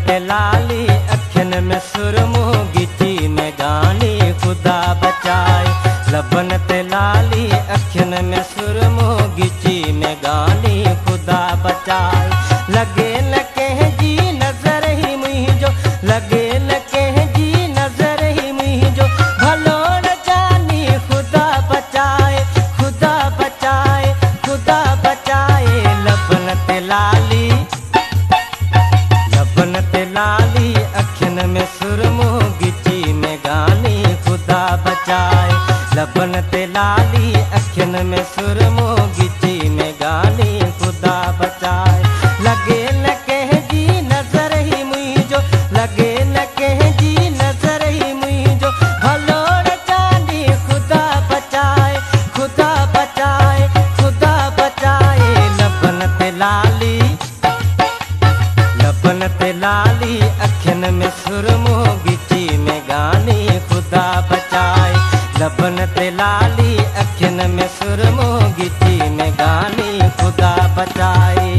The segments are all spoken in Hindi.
ते लाली अखियन में सुरमो गिची में गानी खुदा बचाए। लबन ते लाली अखियन में सुरमो गिची में गानी खुदा बचाए। लगे न कह जी नजर ही मुझो, लगे न कह जी नजर ही मुझो, भलो न जानी खुदा बचाए, खुदा बचाए, खुदा बचाए। लबन ते लाली, लबन ते लाली अखियन में सुरमो गिची में गानी खुदा बचाए। लबन ते लाली अखियन में सुरमो गिची में गानी खुदा बचाए। लगे न कह जी नजर ही मुझो, लगे न कह जी नजर ही मुझो, भलो न जानी खुदा बचाए, खुदा बचाए, खुदा बचाए। लबन ते लाली, लबन ते लाली अखियन में सुरमो गिची में गानी खुदा बचाए। लबन ते लाली अखियन में सुरमो गिची में गानी खुदा बचाए।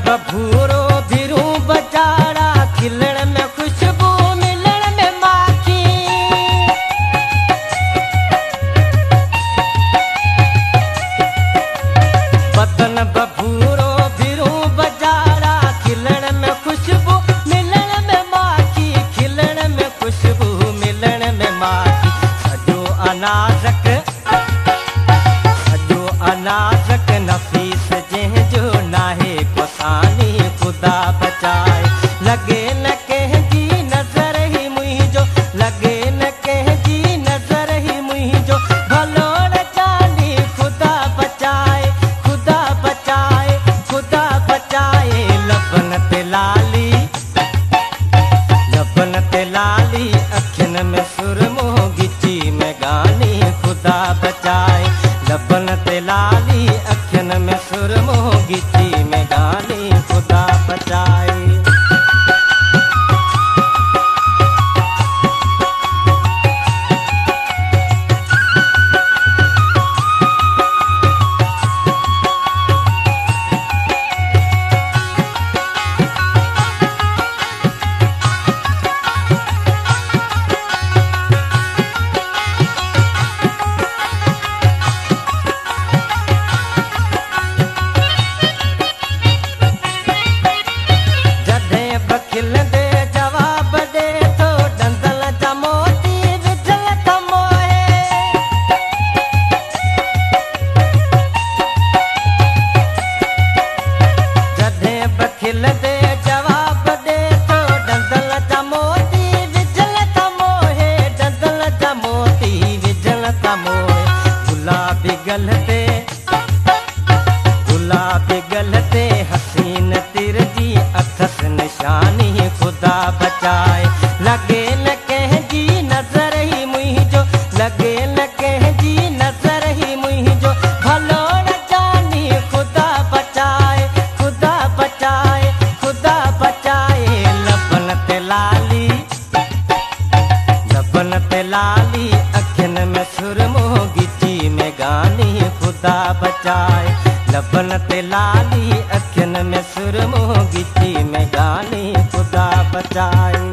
बभूरो भिरू बचाड़ा, खिलण में खुशबू मिलण में माखी। बदन बभूरो भिरू बचाड़ा, खिलण में खुशबू मिलण में माखी, खिलण में खुशबू मिलण में माखी। सजो अनाजक, सजो अनाजक नफीस जंहिंजो नाहे कोसानी खुदा बचाए। लगे न कह जी नजर ही मुझो, लगे न कह जी नजर ही मुझो, भलो न जानी खुदा बचाए, खुदा बचाए, खुदा बचाए। लबन ते लाली, लबन ते लाली अखियन में सुरमो गिची में गानी खुदा बचाए। लबन ते लाली अखियन में सुरमो गिची में गानी खुदा बचाए। गुलाबी गलते, गुलाबी गलते हसीन तिरजी अथस निशानी खुदा बचाए। लगे न कह जी नजर ही मुझो, लगे न कह जी नजर ही मुझो, भलो न जानी खुदा बचाए, खुदा बचाए, खुदा बचाए। लबन ते लाली, लबन ते लाली अखियन में सुरमो गिची में गानी खुदा बचाए। लबन ते लाली अखियन में सुरमो गिची में गानी खुदा बचाए।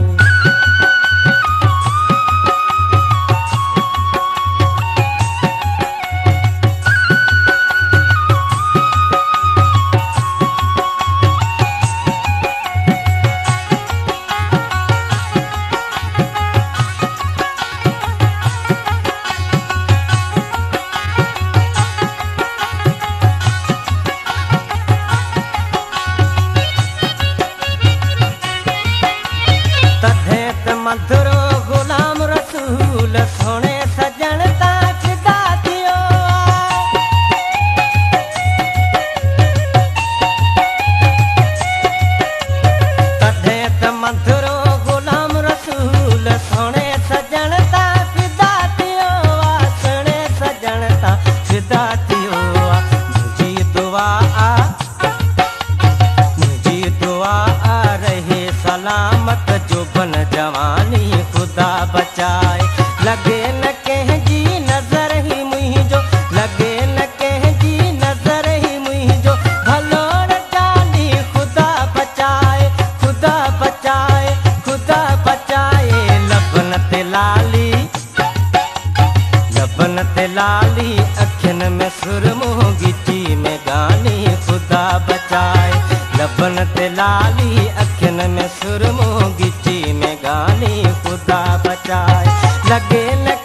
मधुरो गुलाम रसूल सोने सजन ता फिदा थियो। तॾहिं त मंथरो गुलाम रसूल सोने सजण ता फिदा थियो सोने सजण ता फिदा थियो मुझी दुआ आ रहे सलामत जो बन जवानी खुदा बचाए लगे न कंहिंजी नज़र ही मुंहिंजो लगे न कंहिंजी नज़र ही मुंहिंजो भलो न जानी खुदा बचाए खुदा बचाए खुदा बचाए लबन ते लाली अखियुनि में सुरमो गिची में गानी खुदा बचाए लबन ते लाली अखियुनि में सुरमो गिची में गानी खुदा बचाए लगे न